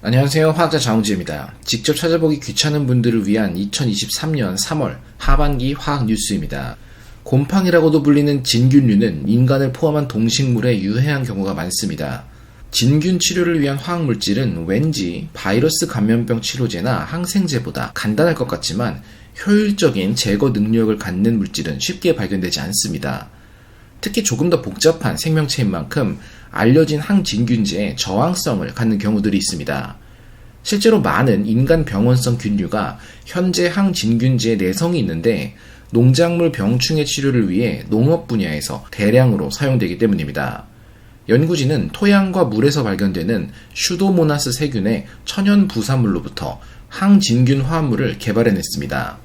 안녕하세요. 화학자 장우지입니다. 직접 찾아보기 귀찮은 분들을 위한 2023년 3월 하반기 화학 뉴스입니다. 곰팡이라고도 불리는 진균류는 인간을 포함한 동식물에 유해한 경우가 많습니다. 진균 치료를 위한 화학물질은 왠지 바이러스 감염병 치료제나 항생제보다 간단할 것 같지만 효율적인 제거 능력을 갖는 물질은 쉽게 발견되지 않습니다. 특히 조금 더 복잡한 생명체인 만큼 알려진 항진균제에 저항성을 갖는 경우들이 있습니다. 실제로 많은 인간 병원성 균류가 현재 항진균제에 내성이 있는데 농작물 병충해 치료를 위해 농업 분야에서 대량으로 사용되기 때문입니다. 연구진은 토양과 물에서 발견되는 슈도모나스 세균의 천연 부산물로부터 항진균 화합물을 개발해냈습니다.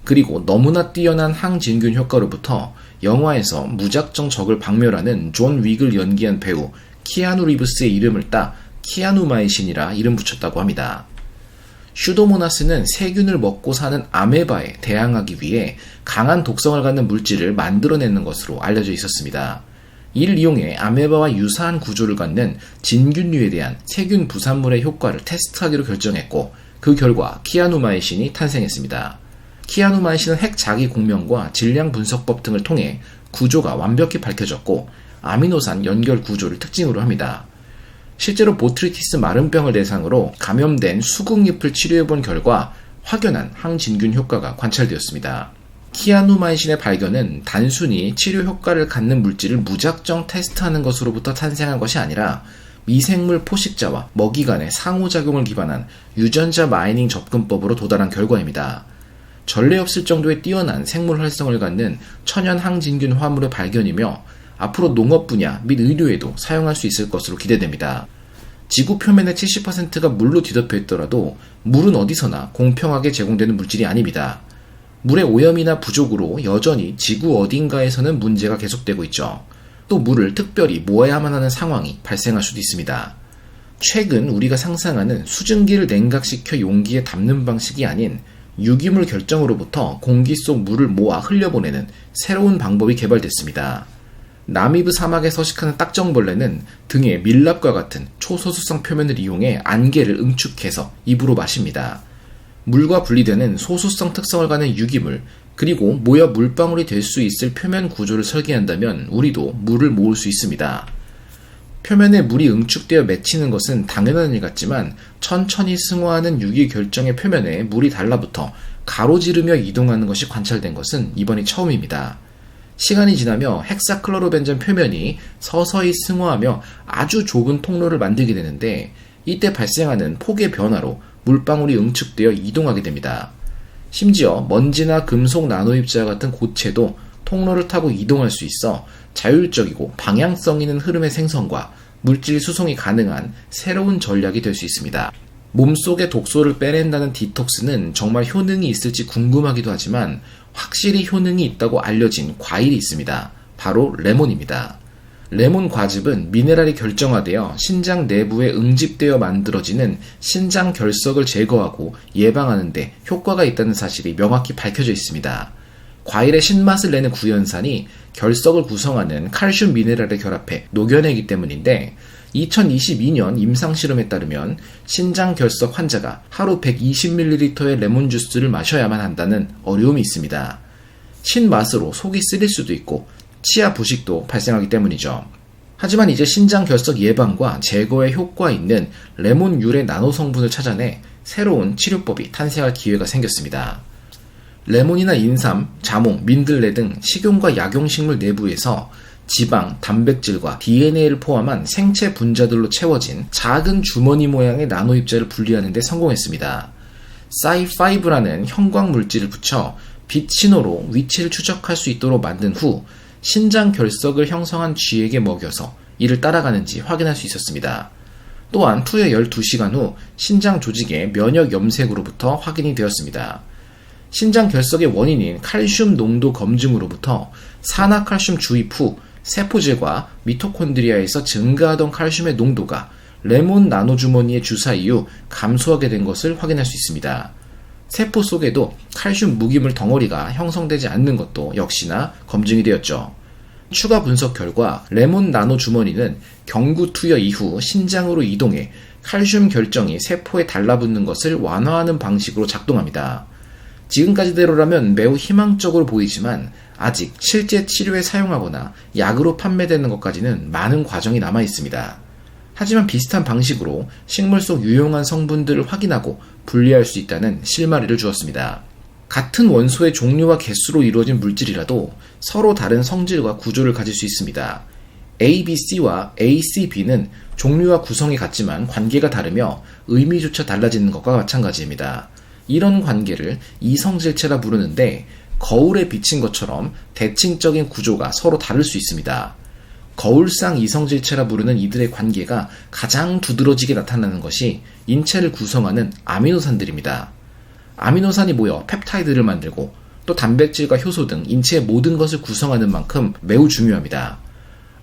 그리고 너무나 뛰어난 항진균 효과로부터 영화에서 무작정 적을 박멸하는 존 윅을 연기한 배우 키아누 리브스의 이름을 따 키아누마이신이라 이름 붙였다고 합니다. 슈도모나스는 세균을 먹고 사는 아메바에 대항하기 위해 강한 독성을 갖는 물질을 만들어내는 것으로 알려져 있었습니다. 이를 이용해 아메바와 유사한 구조를 갖는 진균류에 대한 세균 부산물의 효과를 테스트하기로 결정했고 그 결과 키아누마이신이 탄생했습니다. 키아누마이신은 핵 자기 공명과 질량 분석법 등을 통해 구조가 완벽히 밝혀졌고 아미노산 연결 구조를 특징으로 합니다. 실제로 보트리티스 마른병을 대상으로 감염된 수국잎을 치료해본 결과 확연한 항진균 효과가 관찰되었습니다. 키아누마이신의 발견은 단순히 치료 효과를 갖는 물질을 무작정 테스트하는 것으로부터 탄생한 것이 아니라 미생물 포식자와 먹이 간의 상호작용을 기반한 유전자 마이닝 접근법으로 도달한 결과입니다. 전례 없을 정도의 뛰어난 생물 활성을 갖는 천연 항진균 화합물의 발견이며 앞으로 농업 분야 및 의료에도 사용할 수 있을 것으로 기대됩니다. 지구 표면의 70%가 물로 뒤덮여 있더라도 물은 어디서나 공평하게 제공되는 물질이 아닙니다. 물의 오염이나 부족으로 여전히 지구 어딘가에서는 문제가 계속되고 있죠. 또 물을 특별히 모아야만 하는 상황이 발생할 수도 있습니다. 최근 우리가 상상하는 수증기를 냉각시켜 용기에 담는 방식이 아닌 유기물 결정으로부터 공기 속 물을 모아 흘려보내는 새로운 방법이 개발됐습니다. 나미브 사막에 서식하는 딱정벌레는 등에 밀랍과 같은 초소수성 표면을 이용해 안개를 응축해서 입으로 마십니다. 물과 분리되는 소수성 특성을 가진 유기물, 그리고 모여 물방울이 될 수 있을 표면 구조를 설계한다면 우리도 물을 모을 수 있습니다. 표면에 물이 응축되어 맺히는 것은 당연한 일 같지만 천천히 승화하는 유기 결정의 표면에 물이 달라붙어 가로지르며 이동하는 것이 관찰된 것은 이번이 처음입니다. 시간이 지나며 헥사클로로벤전 표면이 서서히 승화하며 아주 좁은 통로를 만들게 되는데 이때 발생하는 폭의 변화로 물방울이 응축되어 이동하게 됩니다. 심지어 먼지나 금속 나노입자와 같은 고체도 통로를 타고 이동할 수 있어 자율적이고 방향성 있는 흐름의 생성과 물질 수송이 가능한 새로운 전략이 될 수 있습니다. 몸속의 독소를 빼낸다는 디톡스는 정말 효능이 있을지 궁금하기도 하지만 확실히 효능이 있다고 알려진 과일이 있습니다. 바로 레몬입니다. 레몬 과즙은 미네랄이 결정화되어 신장 내부에 응집되어 만들어지는 신장 결석을 제거하고 예방하는 데 효과가 있다는 사실이 명확히 밝혀져 있습니다. 과일의 신맛을 내는 구연산이 결석을 구성하는 칼슘 미네랄에 결합해 녹여내기 때문인데 2022년 임상실험에 따르면 신장 결석 환자가 하루 120ml의 레몬 주스를 마셔야만 한다는 어려움이 있습니다. 신맛으로 속이 쓰릴 수도 있고 치아 부식도 발생하기 때문이죠. 하지만 이제 신장 결석 예방과 제거에 효과 있는 레몬 유래 나노 성분을 찾아내 새로운 치료법이 탄생할 기회가 생겼습니다. 레몬이나 인삼, 자몽, 민들레 등 식용과 약용식물 내부에서 지방, 단백질과 DNA를 포함한 생체 분자들로 채워진 작은 주머니 모양의 나노 입자를 분리하는 데 성공했습니다. 사이5라는 형광 물질을 붙여 빛 신호로 위치를 추적할 수 있도록 만든 후 신장 결석을 형성한 쥐에게 먹여서 이를 따라가는지 확인할 수 있었습니다. 또한 투여 12시간 후 신장 조직의 면역 염색으로부터 확인이 되었습니다. 신장 결석의 원인인 칼슘 농도 검증으로부터 산화칼슘 주입 후 세포질과 미토콘드리아에서 증가하던 칼슘의 농도가 레몬 나노주머니에 주사 이후 감소하게 된 것을 확인할 수 있습니다. 세포 속에도 칼슘 무기물 덩어리가 형성되지 않는 것도 역시나 검증이 되었죠. 추가 분석 결과 레몬 나노 주머니는 경구 투여 이후 신장으로 이동해 칼슘 결정이 세포에 달라붙는 것을 완화하는 방식으로 작동합니다. 지금까지대로라면 매우 희망적으로 보이지만 아직 실제 치료에 사용하거나 약으로 판매되는 것까지는 많은 과정이 남아 있습니다. 하지만 비슷한 방식으로 식물 속 유용한 성분들을 확인하고 분리할 수 있다는 실마리를 주었습니다. 같은 원소의 종류와 개수로 이루어진 물질이라도 서로 다른 성질과 구조를 가질 수 있습니다. ABC와 ACB는 종류와 구성이 같지만 관계가 다르며 의미조차 달라지는 것과 마찬가지입니다. 이런 관계를 이성질체라 부르는데 거울에 비친 것처럼 대칭적인 구조가 서로 다를 수 있습니다. 거울상 이성질체라 부르는 이들의 관계가 가장 두드러지게 나타나는 것이 인체를 구성하는 아미노산들입니다. 아미노산이 모여 펩타이드를 만들고 또 단백질과 효소 등 인체의 모든 것을 구성하는 만큼 매우 중요합니다.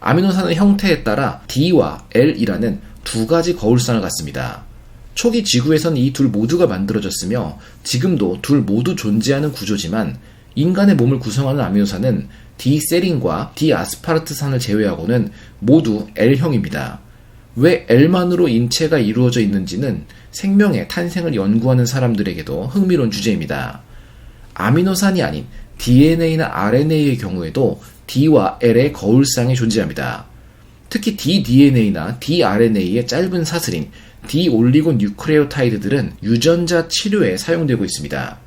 아미노산의 형태에 따라 D와 L이라는 두 가지 거울상을 갖습니다. 초기 지구에선 이 둘 모두가 만들어졌으며 지금도 둘 모두 존재하는 구조지만 인간의 몸을 구성하는 아미노산은 D세린과 D아스파르트산을 제외하고는 모두 L형입니다. 왜 L만으로 인체가 이루어져 있는지는 생명의 탄생을 연구하는 사람들에게도 흥미로운 주제입니다. 아미노산이 아닌 DNA나 RNA의 경우에도 D와 L의 거울상이 존재합니다. 특히 ddNA나 dRNA의 짧은 사슬인 디올리고 뉴클레오타이드들은 유전자 치료에 사용되고 있습니다.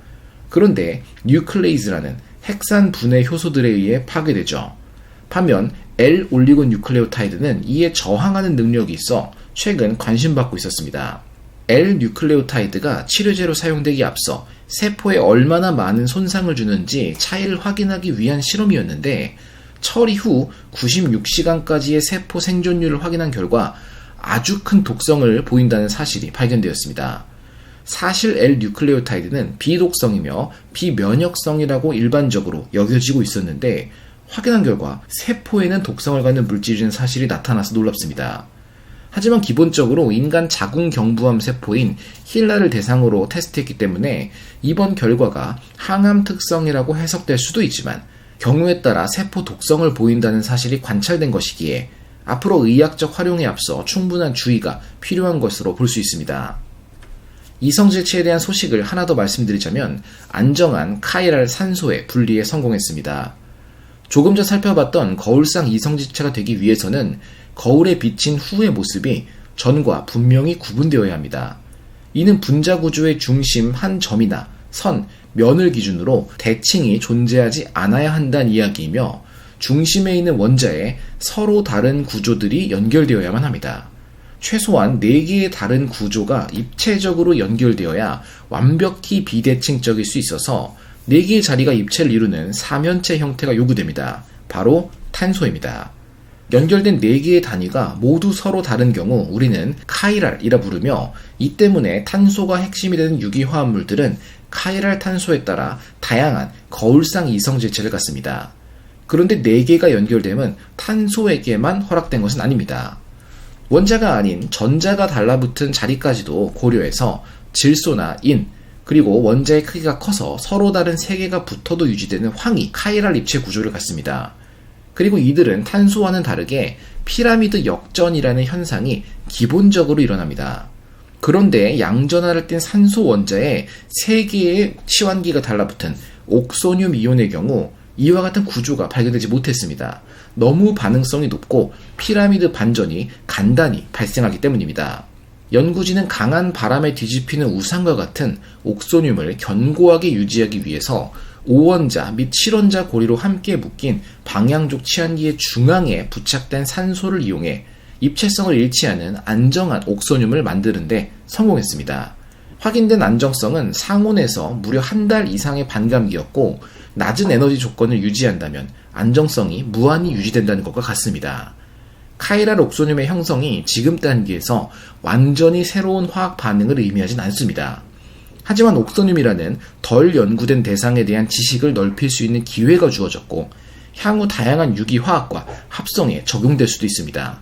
그런데 뉴클레이즈라는 핵산 분해 효소들에 의해 파괴되죠. 반면 L올리고 뉴클레오타이드는 이에 저항하는 능력이 있어 최근 관심받고 있었습니다. L뉴클레오타이드가 치료제로 사용되기 앞서 세포에 얼마나 많은 손상을 주는지 차이를 확인하기 위한 실험이었는데 처리 후 96시간까지의 세포 생존율을 확인한 결과 아주 큰 독성을 보인다는 사실이 발견되었습니다. 사실 L뉴클레오타이드는 비독성이며 비면역성이라고 일반적으로 여겨지고 있었는데 확인한 결과 세포에는 독성을 갖는 물질이라는 사실이 나타나서 놀랍습니다. 하지만 기본적으로 인간 자궁경부암 세포인 힐라를 대상으로 테스트했기 때문에 이번 결과가 항암 특성이라고 해석될 수도 있지만 경우에 따라 세포 독성을 보인다는 사실이 관찰된 것이기에 앞으로 의학적 활용에 앞서 충분한 주의가 필요한 것으로 볼 수 있습니다. 이성질체에 대한 소식을 하나 더 말씀드리자면 안정한 카이랄 산소의 분리에 성공했습니다. 조금 전 살펴봤던 거울상 이성질체가 되기 위해서는 거울에 비친 후의 모습이 전과 분명히 구분되어야 합니다. 이는 분자 구조의 중심 한 점이나 선, 면을 기준으로 대칭이 존재하지 않아야 한다는 이야기이며 중심에 있는 원자에 서로 다른 구조들이 연결되어야만 합니다. 최소한 4개의 다른 구조가 입체적으로 연결되어야 완벽히 비대칭적일 수 있어서 4개의 자리가 입체를 이루는 사면체 형태가 요구됩니다. 바로 탄소입니다. 연결된 4개의 단위가 모두 서로 다른 경우 우리는 카이랄이라 부르며 이 때문에 탄소가 핵심이 되는 유기화합물들은 카이랄 탄소에 따라 다양한 거울상 이성질체를 갖습니다. 그런데 4개가 연결되면 탄소에게만 허락된 것은 아닙니다. 원자가 아닌 전자가 달라붙은 자리까지도 고려해서 질소나 인, 그리고 원자의 크기가 커서 서로 다른 3개가 붙어도 유지되는 황이 카이랄 입체 구조를 갖습니다. 그리고 이들은 탄소와는 다르게 피라미드 역전이라는 현상이 기본적으로 일어납니다. 그런데 양전하를 띤 산소 원자에 3개의 치환기가 달라붙은 옥소늄 이온의 경우 이와 같은 구조가 발견되지 못했습니다. 너무 반응성이 높고 피라미드 반전이 간단히 발생하기 때문입니다. 연구진은 강한 바람에 뒤집히는 우산과 같은 옥소늄을 견고하게 유지하기 위해서 5원자 및 7원자 고리로 함께 묶인 방향족 치환기의 중앙에 부착된 산소를 이용해 입체성을 잃지 않은 안정한 옥소늄을 만드는 데 성공했습니다. 확인된 안정성은 상온에서 무려 1달 이상의 반감기였고 낮은 에너지 조건을 유지한다면 안정성이 무한히 유지된다는 것과 같습니다. 카이랄 옥소늄의 형성이 지금 단계에서 완전히 새로운 화학 반응을 의미하진 않습니다. 하지만 옥소늄이라는 덜 연구된 대상에 대한 지식을 넓힐 수 있는 기회가 주어졌고 향후 다양한 유기화학과 합성에 적용될 수도 있습니다.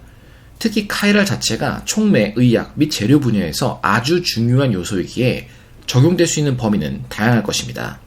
특히 카이랄 자체가 촉매, 의학 및 재료 분야에서 아주 중요한 요소이기에 적용될 수 있는 범위는 다양할 것입니다.